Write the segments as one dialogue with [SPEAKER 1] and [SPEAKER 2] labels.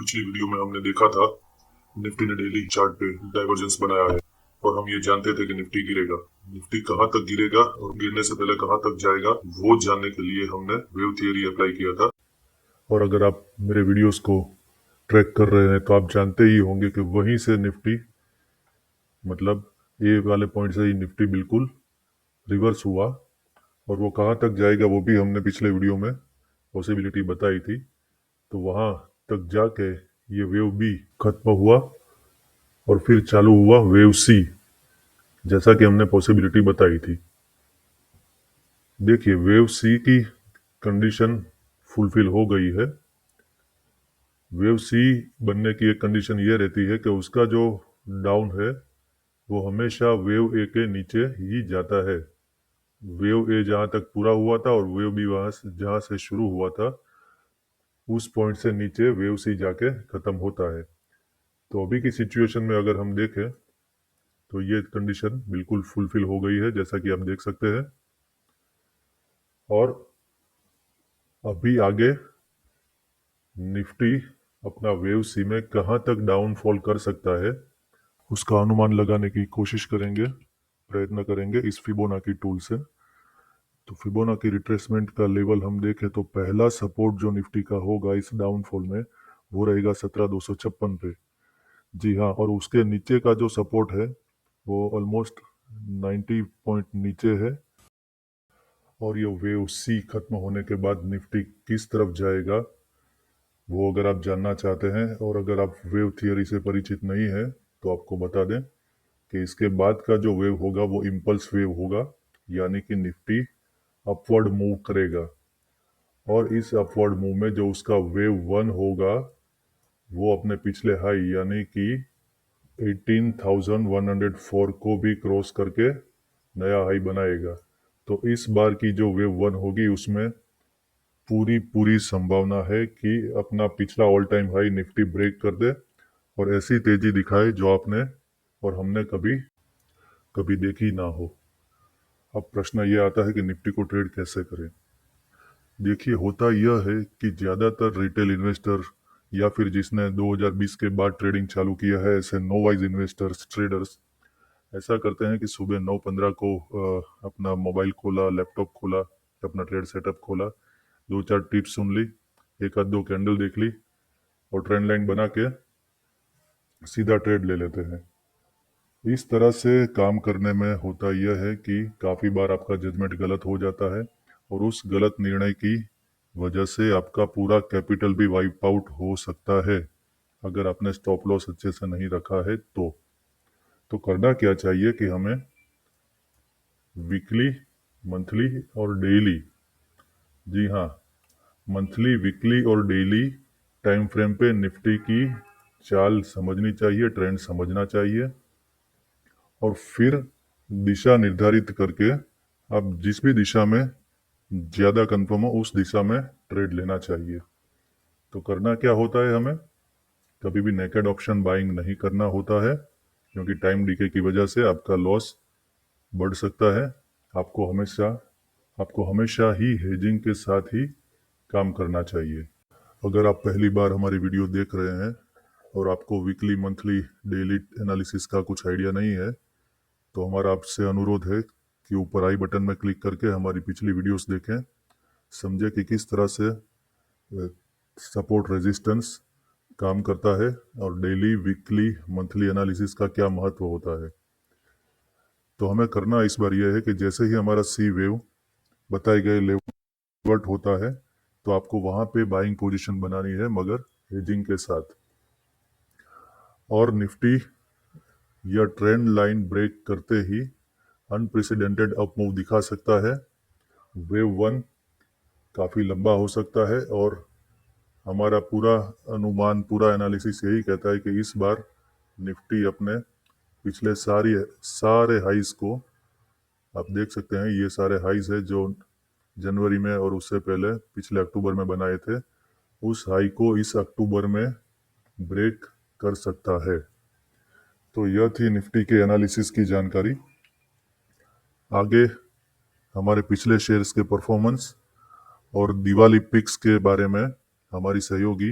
[SPEAKER 1] पिछली वीडियो में हमने देखा था निफ्टी ने डेली चार्ट पे डाइवर्जेंस बनाया है और हम ये जानते थे कि निफ्टी गिरेगा। निफ्टी कहाँ तक गिरेगा और गिरने से पहले कहाँ तक जाएगा वो जानने के लिए हमने वेव थियरी अप्लाई किया था। और अगर आप मेरे वीडियोस को ट्रैक कर रहे हैं तो आप जानते ही होंगे कि वहीं से निफ्टी मतलब ए वाले पॉइंट से ही निफ्टी बिल्कुल रिवर्स हुआ और वो कहाँ तक जाएगा वो भी हमने पिछले वीडियो में पॉसिबिलिटी बताई थी। तो वहां तक जाके ये वेव बी खत्म हुआ और फिर चालू हुआ वेव सी, जैसा कि हमने पॉसिबिलिटी बताई थी। देखिए वेव सी की कंडीशन फुलफिल हो गई है। वेव सी बनने की एक कंडीशन ये रहती है कि उसका जो डाउन है वो हमेशा वेव ए के नीचे ही जाता है। वेव ए जहां तक पूरा हुआ था और वेव बी वहां से जहां से शुरू हुआ था उस पॉइंट से नीचे वेव सी जाके खत्म होता है। तो अभी की सिचुएशन में अगर हम देखें तो ये कंडीशन बिल्कुल फुलफिल हो गई है, जैसा कि आप देख सकते हैं। और अभी आगे निफ्टी अपना वेव सी में कहाँ तक डाउनफॉल कर सकता है उसका अनुमान लगाने की कोशिश करेंगे, प्रयत्न करेंगे इस फिबोनाची टूल से। तो फिबोनाची रिट्रेसमेंट का लेवल हम देखें तो पहला सपोर्ट जो निफ्टी का होगा इस डाउनफॉल में वो रहेगा 17,256 पे। जी हाँ, और उसके नीचे का जो सपोर्ट है वो ऑलमोस्ट 90 पॉइंट नीचे है। और ये वेव सी खत्म होने के बाद निफ्टी किस तरफ जाएगा वो अगर आप जानना चाहते हैं और अगर आप वेव थियरी से परिचित नहीं है तो आपको बता दें कि इसके बाद का जो वेव होगा वो इम्पल्स वेव होगा, यानी कि निफ्टी अपवर्ड मूव करेगा। और इस अपवर्ड मूव में जो उसका वेव वन होगा वो अपने पिछले हाई यानी कि 18,104 को भी क्रॉस करके नया हाई बनाएगा। तो इस बार की जो वेव वन होगी उसमें पूरी पूरी संभावना है कि अपना पिछला all time high Nifty break कर दे और ऐसी तेजी दिखाए जो आपने और हमने कभी कभी देखी ना हो। अब प्रश्न ये आता है कि निफ्टी को ट्रेड कैसे करें। देखिए होता यह है कि ज़्यादातर रिटेल इन्वेस्टर या फिर जिसने 2020 के बाद ट्रेडिंग चालू किया है ऐसे नो वाइज इन्वेस्टर्स ट्रेडर्स ऐसा करते हैं कि सुबह 9:15 को अपना मोबाइल खोला, लैपटॉप खोला, अपना ट्रेड सेटअप खोला, दो चार टिप्स सुन ली, एक आध दो कैंडल देख ली और ट्रेंड लाइन बना के सीधा ट्रेड ले लेते हैं। इस तरह से काम करने में होता यह है कि काफ़ी बार आपका जजमेंट गलत हो जाता है और उस गलत निर्णय की वजह से आपका पूरा कैपिटल भी वाइप आउट हो सकता है अगर आपने स्टॉप लॉस अच्छे से नहीं रखा है तो करना क्या चाहिए कि हमें वीकली, मंथली और डेली, जी हाँ, मंथली, वीकली और डेली टाइम फ्रेम पे निफ्टी की चाल समझनी चाहिए, ट्रेंड समझना चाहिए और फिर दिशा निर्धारित करके आप जिस भी दिशा में ज़्यादा कंफर्म हो उस दिशा में ट्रेड लेना चाहिए। तो करना क्या होता है, हमें कभी भी नेकेड ऑप्शन बाइंग नहीं करना होता है क्योंकि टाइम डीके की वजह से आपका लॉस बढ़ सकता है। आपको हमेशा आपको हमेशा ही हेजिंग के साथ ही काम करना चाहिए। अगर आप पहली बार हमारी वीडियो देख रहे हैं और आपको वीकली, मंथली, डेली एनालिसिस का कुछ आइडिया नहीं है तो हमारा आपसे अनुरोध है कि ऊपर आई बटन में क्लिक करके हमारी पिछली वीडियोस देखें, समझे कि किस तरह से सपोर्ट रेजिस्टेंस काम करता है और डेली, वीकली, मंथली एनालिसिस का क्या महत्व होता है। तो हमें करना इस बार यह है कि जैसे ही हमारा सी वेव बताए गए लेवल होता है तो आपको वहां पे बाइंग पोजीशन बनानी है, मगर हेजिंग के साथ। और निफ्टी यह ट्रेंड लाइन ब्रेक करते ही अनप्रेसिडेंटेड अप मूव दिखा सकता है। वेव वन काफ़ी लंबा हो सकता है और हमारा पूरा अनुमान, पूरा एनालिसिस यही कहता है कि इस बार निफ्टी अपने पिछले सारे हाइज को, आप देख सकते हैं ये सारे हाइज है जो जनवरी में और उससे पहले पिछले अक्टूबर में बनाए थे, उस हाई को इस अक्टूबर में ब्रेक कर सकता है। तो यह थी निफ्टी के एनालिसिस की जानकारी। आगे हमारे पिछले शेयर्स के परफॉर्मेंस और दिवाली पिक्स के बारे में हमारी सहयोगी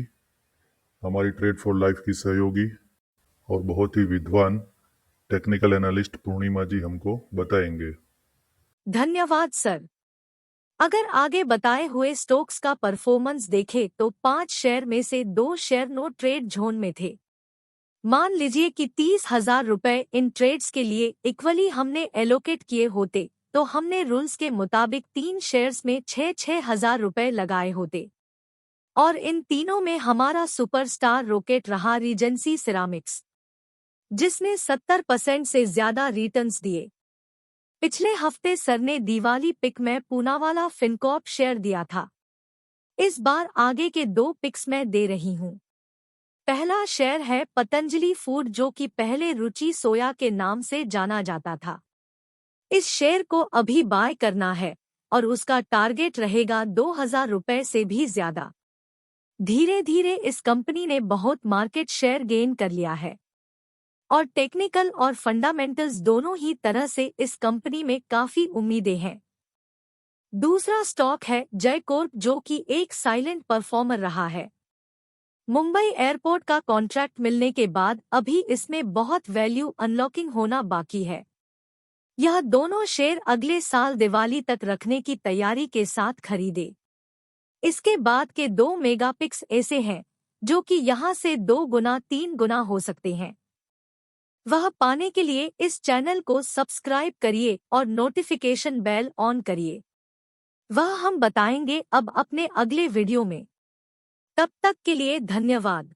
[SPEAKER 1] हमारी ट्रेड फॉर लाइफ की सहयोगी और बहुत ही विद्वान टेक्निकल एनालिस्ट पूर्णिमा जी हमको बताएंगे।
[SPEAKER 2] धन्यवाद सर। अगर आगे बताए हुए स्टॉक्स का परफॉर्मेंस देखें तो 5 शेयर में से 2 शेयर नो ट्रेड जोन में थे। मान लीजिए कि 30,000 रुपए इन ट्रेड्स के लिए इक्वली हमने एलोकेट किए होते तो हमने रूल्स के मुताबिक 3 शेयर्स में 6,000 रुपए लगाए होते और इन तीनों में हमारा सुपरस्टार रॉकेट रहा रीजेंसी सिरामिक्स, जिसने 70% से ज्यादा रिटर्न्स दिए। पिछले हफ्ते सर ने दिवाली पिक में पूनावाला फिनकॉर्प शेयर दिया था। इस बार आगे के 2 पिक्स मैं दे रही हूँ। पहला शेयर है पतंजलि फूड, जो कि पहले रुचि सोया के नाम से जाना जाता था। इस शेयर को अभी बाय करना है और उसका टारगेट रहेगा 2,000 रुपए से भी ज्यादा। धीरे धीरे इस कंपनी ने बहुत मार्केट शेयर गेन कर लिया है और टेक्निकल और फंडामेंटल्स दोनों ही तरह से इस कंपनी में काफी उम्मीदें हैं। दूसरा स्टॉक है जयकॉर्प, जो कि एक साइलेंट परफॉर्मर रहा है। मुंबई एयरपोर्ट का कॉन्ट्रैक्ट मिलने के बाद अभी इसमें बहुत वैल्यू अनलॉकिंग होना बाकी है। यह दोनों शेयर अगले साल दिवाली तक रखने की तैयारी के साथ खरीदे। इसके बाद के 2 मेगापिक्स ऐसे हैं जो कि यहाँ से 2 गुना 3 गुना हो सकते हैं। वह पाने के लिए इस चैनल को सब्सक्राइब करिए और नोटिफिकेशन बेल ऑन करिए। वह हम बताएंगे अब अपने अगले वीडियो में। तब तक के लिए धन्यवाद।